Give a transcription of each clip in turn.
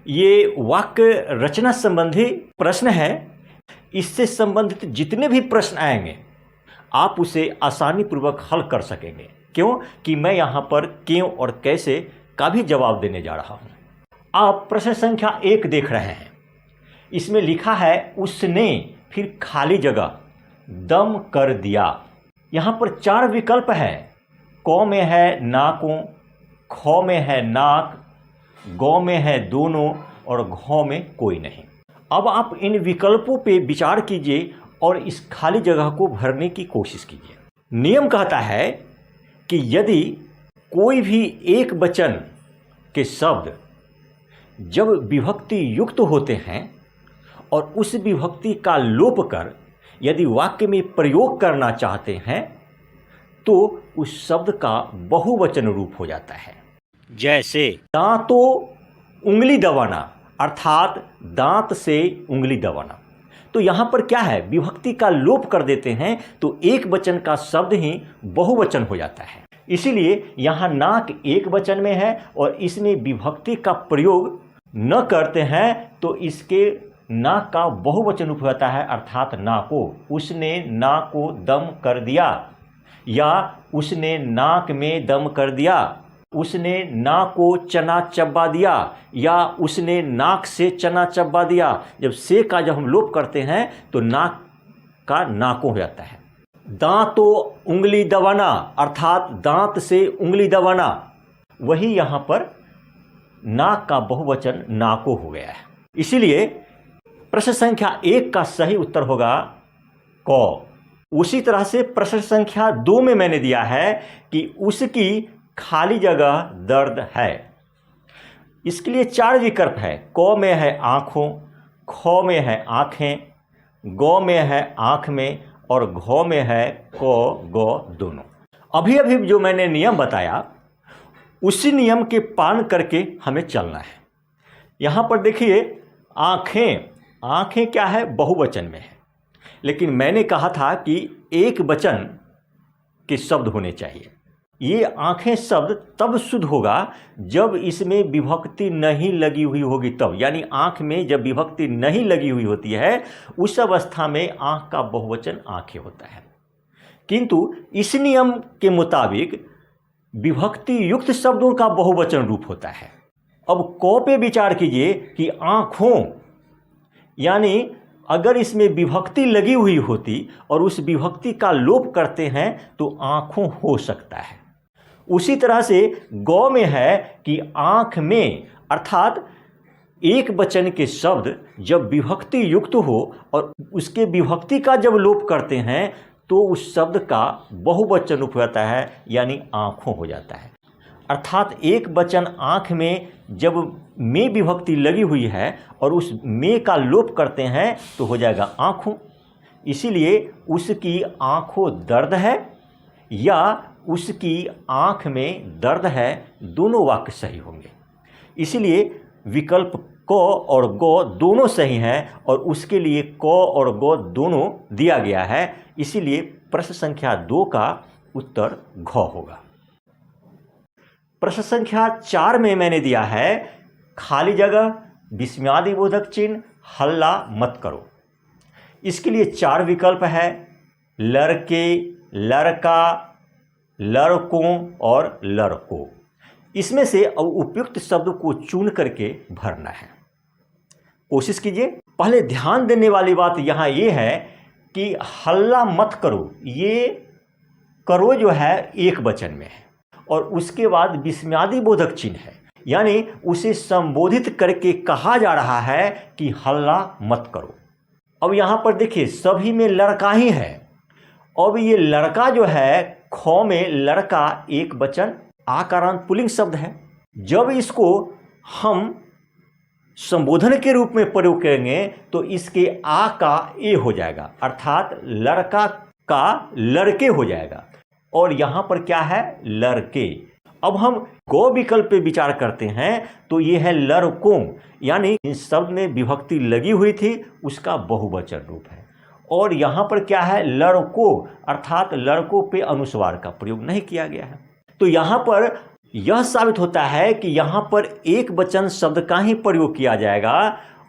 ये वाक्य रचना संबंधी प्रश्न है। इससे संबंधित जितने भी प्रश्न आएंगे आप उसे आसानी पूर्वक हल कर सकेंगे, क्यों कि मैं यहाँ पर क्यों और कैसे का भी जवाब देने जा रहा हूँ। आप प्रश्न संख्या 1 देख रहे हैं। इसमें लिखा है उसने फिर खाली जगह दम कर दिया। यहाँ पर 4 विकल्प है। क में है नाकों, ख में है नाक, ग में है दोनों और घ में कोई नहीं। अब आप इन विकल्पों पे विचार कीजिए और इस खाली जगह को भरने की कोशिश कीजिए। नियम कहता है कि यदि कोई भी एक वचन के शब्द जब विभक्ति युक्त होते हैं और उस विभक्ति का लोप कर यदि वाक्य में प्रयोग करना चाहते हैं तो उस शब्द का बहुवचन रूप हो जाता है। जैसे दांतों उंगली दबाना, अर्थात दांत से उंगली दबाना। तो यहाँ पर क्या है, विभक्ति का लोप कर देते हैं तो एक वचन का शब्द ही बहुवचन हो जाता है। इसीलिए यहाँ नाक एक वचन में है और इसमें विभक्ति का प्रयोग न करते हैं तो इसके नाक का बहुवचन रूप होता है, अर्थात नाको। उसने नाक को दम कर दिया, या उसने नाक में दम कर दिया, उसने नाक को चना चबा दिया, या उसने नाक से चना चबा दिया। जब से का जब हम लोप करते हैं तो नाक का नाको हो जाता है। दांतों उंगली दबाना, अर्थात दांत से उंगली दबाना, वही यहाँ पर नाक का बहुवचन नाको हो गया है। इसीलिए प्रश्न संख्या 1 का सही उत्तर होगा क। उसी तरह से प्रश्न संख्या 2 में मैंने दिया है कि उसकी खाली जगह दर्द है। इसके लिए 4 विकल्प है। क में है आँखों, ख में है आँखें, ग में है आँख में और घ में है क ग दोनों। अभी अभी जो मैंने नियम बताया उसी नियम के पालन करके हमें चलना है। यहाँ पर देखिए आँखें, आँखें क्या है, बहुवचन में है, लेकिन मैंने कहा था कि एक वचन के शब्द होने चाहिए। ये आँखें शब्द तब शुद्ध होगा जब इसमें विभक्ति नहीं लगी हुई होगी तब, यानी आँख में जब विभक्ति नहीं लगी हुई होती है उस अवस्था में आँख का बहुवचन आँखें होता है। किंतु इस नियम के मुताबिक विभक्ति युक्त शब्दों का बहुवचन रूप होता है। अब क पे विचार कीजिए कि आँखों, यानी अगर इसमें विभक्ति लगी हुई होती और उस विभक्ति का लोप करते हैं तो आँखों हो सकता है। उसी तरह से ग में है कि आँख में, अर्थात एक वचन के शब्द जब विभक्ति युक्त हो और उसके विभक्ति का जब लोप करते हैं तो उस शब्द का बहुवचन रूप होता है, यानी आँखों हो जाता है। अर्थात एक वचन आँख में जब में विभक्ति लगी हुई है और उस में का लोप करते हैं तो हो जाएगा आँखों। इसीलिए उसकी आँखों दर्द है या उसकी आँख में दर्द है, दोनों वाक्य सही होंगे। इसीलिए विकल्प क और ग दोनों सही हैं और उसके लिए क और ग दोनों दिया गया है। इसीलिए प्रश्न संख्या 2 का उत्तर घ होगा। प्रश्न संख्या 4 में मैंने दिया है खाली जगह विस्मयादि बोधक चिन्ह हल्ला मत करो। इसके लिए 4 विकल्प है, लड़के, लड़का, लड़कों और लड़कों। इसमें से अब उपयुक्त शब्द को चुन करके भरना है। कोशिश कीजिए। पहले ध्यान देने वाली बात यहाँ ये है कि हल्ला मत करो, ये करो जो है एक वचन में है और उसके बाद विस्मयादि बोधक चिन्ह है, यानी उसे संबोधित करके कहा जा रहा है कि हल्ला मत करो। अब यहाँ पर देखिए सभी में लड़का ही है। अब ये लड़का जो है, ख में लड़का एक वचन आकारांत पुल्लिंग शब्द है। जब इसको हम संबोधन के रूप में प्रयोग करेंगे तो इसके आ का ए हो जाएगा, अर्थात लड़का का लड़के हो जाएगा और यहाँ पर क्या है, लड़के। अब हम गो विकल्प पे विचार करते हैं तो ये है लड़कों, यानी इस शब्द में विभक्ति लगी हुई थी उसका बहुवचन रूप है। और यहाँ पर क्या है, लड़कों, अर्थात लड़कों पे अनुस्वार का प्रयोग नहीं किया गया है। तो यहाँ पर यह साबित होता है कि यहाँ पर एक वचन शब्द का ही प्रयोग किया जाएगा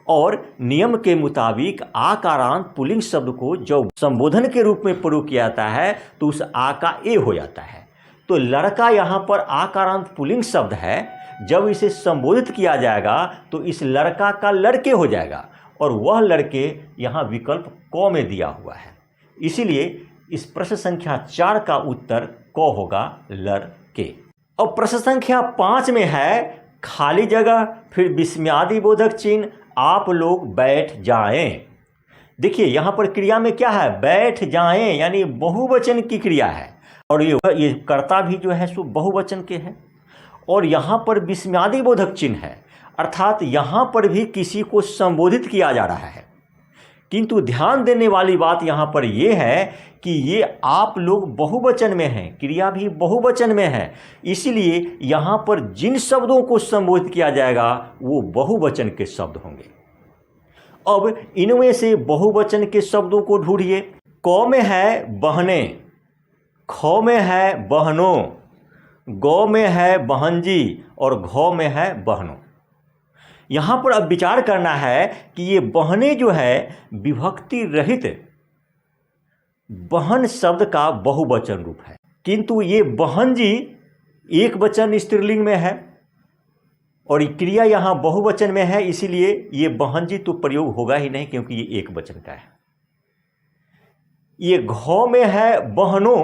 और नियम के मुताबिक आकारांत पुल्लिंग शब्द को जब संबोधन के रूप में प्रयोग किया जाता है तो उस आ का ए हो जाता है। तो लड़का यहाँ पर आकारांत पुल्लिंग शब्द है, जब इसे संबोधित किया जाएगा तो इस लड़का का लड़के हो जाएगा और वह लड़के यहाँ विकल्प क में दिया हुआ है। इसीलिए इस प्रश्न संख्या 4 का उत्तर क होगा, लड़के। अब प्रश्न संख्या 5 में है खाली जगह फिर विस्मयादि बोधक चिन्ह, आप लोग बैठ जाएं। देखिए यहाँ पर क्रिया में क्या है, बैठ जाएं, यानी बहुवचन की क्रिया है और ये कर्ता भी जो है सो बहुवचन के हैं। और यहाँ पर विस्मयादि बोधक चिन्ह है, अर्थात यहाँ पर भी किसी को संबोधित किया जा रहा है। किंतु ध्यान देने वाली बात यहाँ पर यह है कि ये आप लोग बहुवचन में हैं, क्रिया भी बहुवचन में है, इसलिए यहाँ पर जिन शब्दों को संबोधित किया जाएगा वो बहुवचन के शब्द होंगे। अब इनमें से बहुवचन के शब्दों को ढूंढिए। क में है बहने, ख में है बहनों, गौ में है बहनजी और घ में है बहनों। यहाँ पर अब विचार करना है कि ये बहने जो है विभक्ति रहित बहन शब्द का बहुवचन रूप है, किंतु ये बहनजी एक वचन स्त्रीलिंग में है और क्रिया यहाँ बहुवचन में है, इसीलिए ये बहनजी तो प्रयोग होगा ही नहीं क्योंकि ये एक वचन का है। ये घ में है बहनों,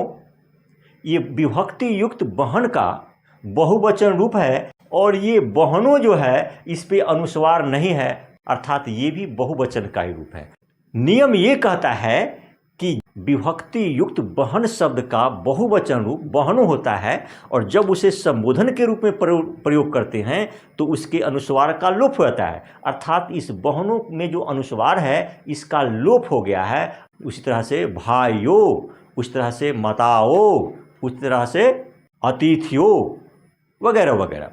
ये विभक्ति युक्त बहन का बहुवचन रूप है और ये बहनों जो है इस पे अनुस्वार नहीं है, अर्थात ये भी बहुवचन का ही रूप है। नियम ये कहता है कि विभक्ति युक्त बहन शब्द का बहुवचन रूप बहनों होता है और जब उसे संबोधन के रूप में प्रयोग करते हैं तो उसके अनुस्वार का लोप होता है, अर्थात इस बहनों में जो अनुस्वार है इसका लोप हो गया है। उसी तरह से भाइयों, उस तरह से माताओं, उस तरह से अतिथियों वगैरह वगैरह।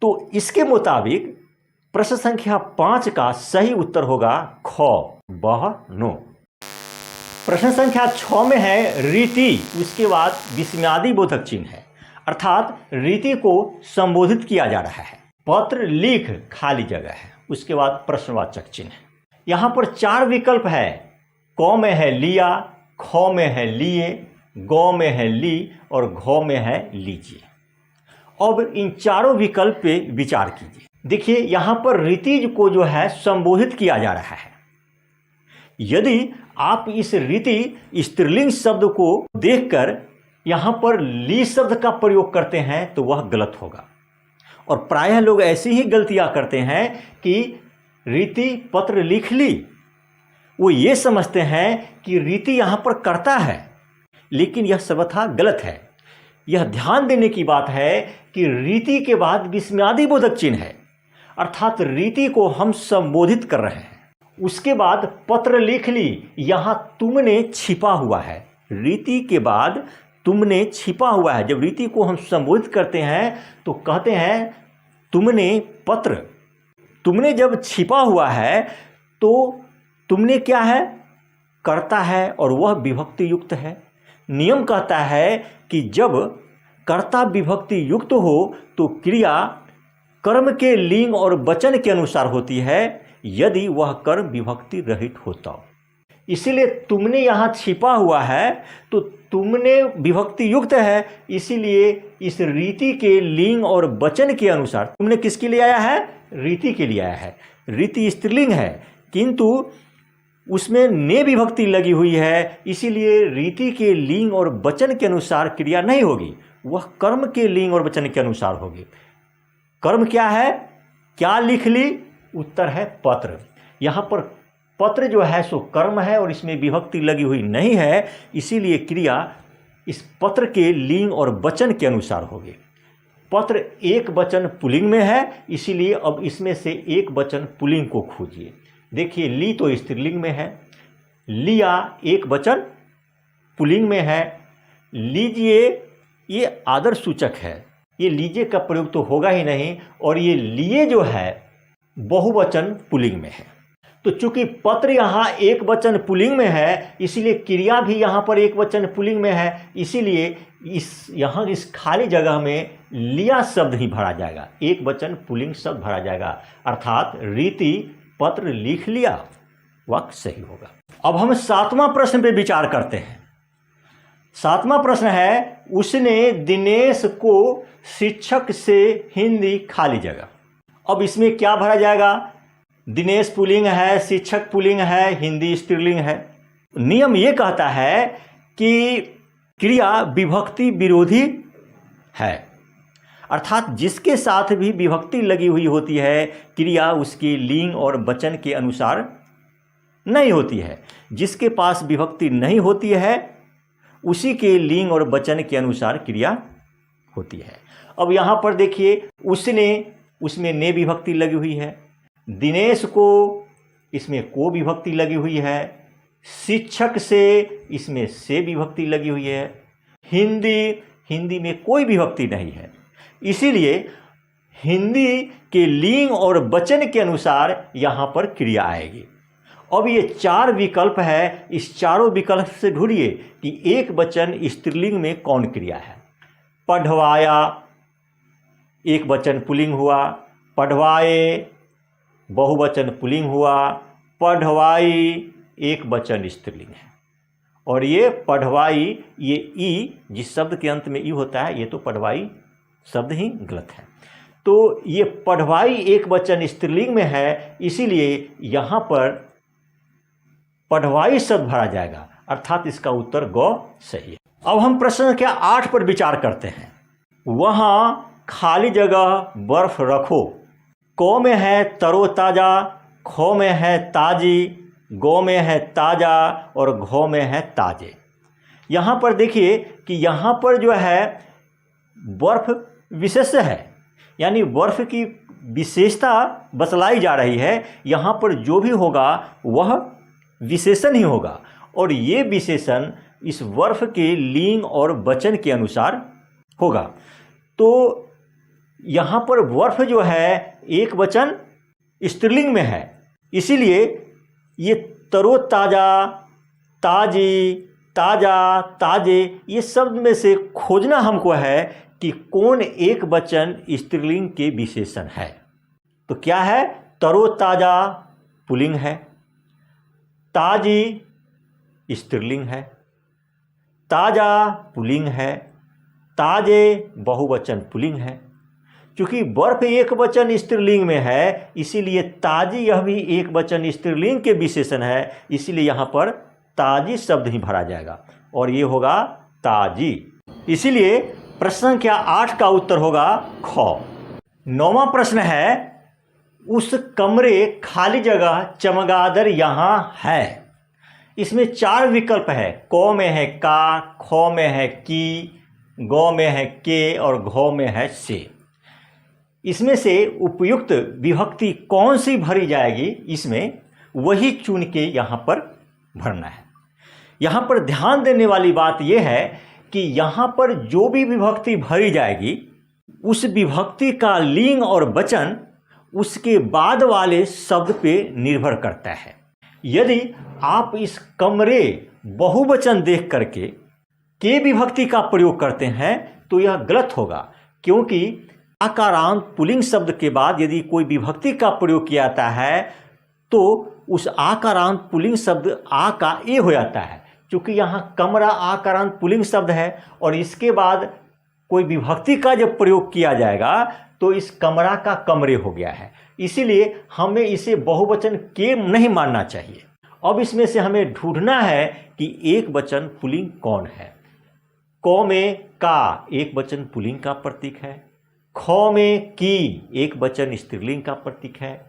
तो इसके मुताबिक प्रश्न संख्या 5 का सही उत्तर होगा ख, बहनों। प्रश्न संख्या 6 में है रीति, उसके बाद विस्मयादि बोधक चिन्ह है, अर्थात रीति को संबोधित किया जा रहा है। पत्र लिख खाली जगह है, उसके बाद प्रश्नवाचक चिन्ह। यहाँ पर 4 विकल्प है, क में है लिया, ख में है लिए, गौ में है ली और घ में है लीजिए। अब इन चारों विकल्प पे विचार कीजिए। देखिए यहाँ पर रीति को जो है संबोधित किया जा रहा है। यदि आप इस रीति स्त्रीलिंग शब्द को देखकर यहाँ पर ली शब्द का प्रयोग करते हैं तो वह गलत होगा और प्रायः लोग ऐसी ही गलतियाँ करते हैं कि रीति पत्र लिख ली, वो ये समझते हैं कि रीति यहाँ पर कर्ता है, लेकिन यह सर्वथा गलत है। यह ध्यान देने की बात है कि रीति के बाद विस्मयादि बोधक चिन्ह है, अर्थात रीति को हम संबोधित कर रहे हैं। उसके बाद पत्र लिख ली, यहाँ तुमने छिपा हुआ है। रीति के बाद तुमने छिपा हुआ है। जब रीति को हम संबोधित करते हैं तो कहते हैं तुमने पत्र। तुमने जब छिपा हुआ है तो तुमने क्या है, कर्ता है और वह विभक्ति युक्त है। नियम कहता है कि जब कर्ता विभक्ति युक्त हो तो क्रिया कर्म के लिंग और वचन के अनुसार होती है, यदि वह कर्म विभक्ति रहित होता हो। इसीलिए तुमने यहाँ छिपा हुआ है तो तुमने विभक्ति युक्त है, इसीलिए इस रीति के लिंग और वचन के अनुसार तुमने किसके लिए आया है, रीति के लिए आया है। रीति स्त्रीलिंग है किंतु उसमें ने विभक्ति लगी हुई है, इसीलिए रीति के लिंग और वचन के अनुसार क्रिया नहीं होगी, वह कर्म के लिंग और वचन के अनुसार होगी। कर्म क्या है, क्या लिख ली, उत्तर है पत्र। यहाँ पर पत्र जो है सो कर्म है और इसमें विभक्ति लगी हुई नहीं है, इसीलिए क्रिया इस पत्र के लिंग और वचन के अनुसार होगी। पत्र एक वचन पुल्लिंग में है, इसीलिए अब इसमें से एक वचन पुल्लिंग को खोजिए। देखिए ली तो स्त्रीलिंग में है, लिया एक वचन पुल्लिंग में है, लीजिए ये आदर सूचक है, ये लीजिए का प्रयोग तो होगा ही नहीं और ये लिए जो है बहुवचन पुल्लिंग में है। तो चूंकि पत्र यहाँ एक वचन पुल्लिंग में है, इसीलिए क्रिया भी यहाँ पर एक वचन पुल्लिंग में है, इसीलिए इस खाली जगह में लिया शब्द ही भरा जाएगा, एक वचन पुल्लिंग शब्द भरा जाएगा, अर्थात रीति पत्र लिख लिया, वाक्य सही होगा। अब हम 7वां प्रश्न पे विचार करते हैं। 7वां प्रश्न है, उसने दिनेश को शिक्षक से हिंदी खाली जगह। अब इसमें क्या भरा जाएगा? दिनेश पुल्लिंग है, शिक्षक पुल्लिंग है, हिंदी स्त्रीलिंग है। नियम ये कहता है कि क्रिया विभक्ति विरोधी है, अर्थात जिसके साथ भी विभक्ति लगी हुई होती है क्रिया उसके लिंग और वचन के अनुसार नहीं होती है। जिसके पास विभक्ति नहीं होती है उसी के लिंग और वचन के अनुसार क्रिया होती है। अब यहाँ पर देखिए, उसने, उसमें ने विभक्ति लगी हुई है, दिनेश को, इसमें को विभक्ति लगी हुई है, शिक्षक से, इसमें से विभक्ति लगी हुई है, हिंदी में कोई विभक्ति नहीं है, इसीलिए हिंदी के लिंग और वचन के अनुसार यहाँ पर क्रिया आएगी। अब ये 4 विकल्प है, इस चारों विकल्प से ढूंढिए कि एक वचन स्त्रीलिंग में कौन क्रिया है। पढ़वाया एक वचन पुल्लिंग हुआ, पढ़वाए बहुवचन पुल्लिंग हुआ, पढ़वाई एक वचन स्त्रीलिंग है। और ये पढ़वाई, ये ई जिस शब्द के अंत में ई होता है, ये तो पढ़वाई शब्द ही गलत है। तो ये पढ़वाई एक वचन स्त्रीलिंग में है, इसीलिए यहाँ पर पढ़वाई शब्द भरा जाएगा, अर्थात इसका उत्तर ग सही है। अब हम प्रश्न संख्या 8 पर विचार करते हैं। वहाँ खाली जगह बर्फ रखो। को में है तरोताज़ा, खो में है ताजी, गो में है ताज़ा और घो में है ताजे। यहाँ पर देखिए कि यहाँ पर जो है बर्फ विशेष है, यानी बर्फ की विशेषता बतलाई जा रही है। यहाँ पर जो भी होगा वह विशेषण ही होगा, और ये विशेषण इस बर्फ के लिंग और वचन के अनुसार होगा। तो यहाँ पर बर्फ जो है एक वचन स्त्रीलिंग में है, इसीलिए ये तरोताज़ा, ताजी, ताज़ा, ताजे, ये शब्द में से खोजना हमको है कि कौन एक वचन स्त्रीलिंग के विशेषण है। तो क्या है? तरोताज़ा पुल्लिंग है, ताजी स्त्रीलिंग है, ताज़ा पुल्लिंग है, ताजे बहुवचन पुल्लिंग है। चूँकि बर्फ एक वचन स्त्रीलिंग में है, इसीलिए ताजी यह भी एक वचन स्त्रीलिंग के विशेषण है, इसीलिए यहाँ पर ताजी शब्द ही भरा जाएगा और ये होगा ताजी। इसीलिए प्रश्न संख्या 8 का उत्तर होगा ख। 9वां प्रश्न है, उस कमरे खाली जगह चमगादड़ यहाँ है। इसमें 4 विकल्प है, को में है का, खो में है की, गो में है के और घो में है से। इसमें से उपयुक्त विभक्ति कौन सी भरी जाएगी, इसमें वही चुन के यहाँ पर भरना है। यहाँ पर ध्यान देने वाली बात यह है कि यहाँ पर जो भी विभक्ति भरी जाएगी उस विभक्ति का लिंग और वचन उसके बाद वाले शब्द पे निर्भर करता है। यदि आप इस कमरे बहुवचन देख करके के विभक्ति का प्रयोग करते हैं तो यह गलत होगा, क्योंकि आकारांत पुल्लिंग शब्द के बाद यदि कोई विभक्ति का प्रयोग किया जाता है तो उस आकारांत पुल्लिंग शब्द आ का ए हो जाता है। क्योंकि यहाँ कमरा आकारांत पुल्लिंग शब्द है और इसके बाद कोई विभक्ति का जब प्रयोग किया जाएगा तो इस कमरा का कमरे हो गया है, इसीलिए हमें इसे बहुवचन के नहीं मानना चाहिए। अब इसमें से हमें ढूंढना है कि एक वचन पुल्लिंग कौन है। को में का एक वचन पुल्लिंग का प्रतीक है, खो में की एक वचन स्त्रीलिंग का प्रतीक है,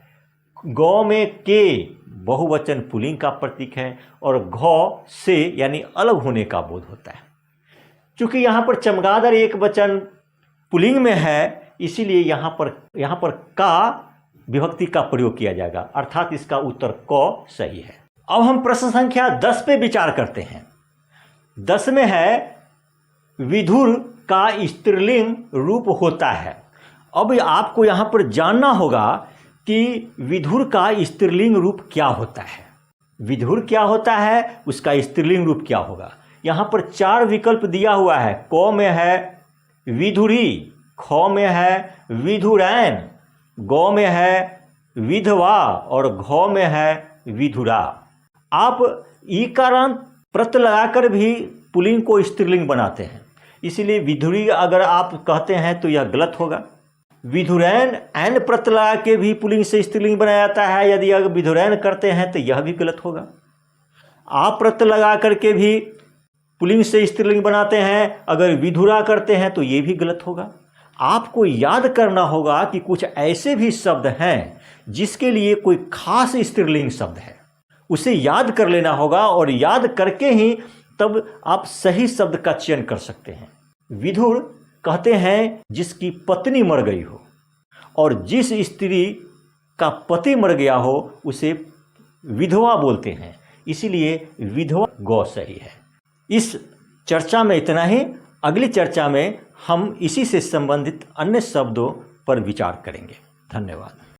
गौ में के बहुवचन पुल्लिंग का प्रतीक है और घौ से यानी अलग होने का बोध होता है। चूँकि यहाँ पर चमगादड़ एक वचन पुल्लिंग में है, इसीलिए यहाँ पर का विभक्ति का प्रयोग किया जाएगा, अर्थात इसका उत्तर क सही है। अब हम प्रश्न संख्या 10 पे विचार करते हैं। 10 में है विधुर का स्त्रीलिंग रूप होता है। अब आपको यहाँ पर जानना होगा कि विधुर का स्त्रीलिंग रूप क्या होता है। विधुर क्या होता है, उसका स्त्रीलिंग रूप क्या होगा। यहाँ पर 4 विकल्प दिया हुआ है। क में है विधुरी, ख में है विधुरैन, ग में है विधवा और घ में है विधुरा। आप ईकारांत प्रत्यय लगाकर भी पुल्लिंग को स्त्रीलिंग बनाते हैं, इसीलिए विधुरी अगर आप कहते हैं तो यह गलत होगा। विधुरैन एन प्रत्यय लगा के भी पुल्लिंग से स्त्रीलिंग बनाया जाता है, यदि अगर विधुरैन करते हैं तो यह भी गलत होगा। आप प्रत्यय लगा करके भी पुल्लिंग से स्त्रीलिंग बनाते हैं, अगर विधुरा करते हैं तो ये भी गलत होगा। आपको याद करना होगा कि कुछ ऐसे भी शब्द हैं जिसके लिए कोई खास स्त्रीलिंग शब्द है, उसे याद कर लेना होगा और याद करके ही तब आप सही शब्द का चयन कर सकते हैं। विधुर कहते हैं जिसकी पत्नी मर गई हो, और जिस स्त्री का पति मर गया हो उसे विधवा बोलते हैं, इसीलिए विधवा गौ सही है। इस चर्चा में इतना ही। अगली चर्चा में हम इसी से संबंधित अन्य शब्दों पर विचार करेंगे। धन्यवाद।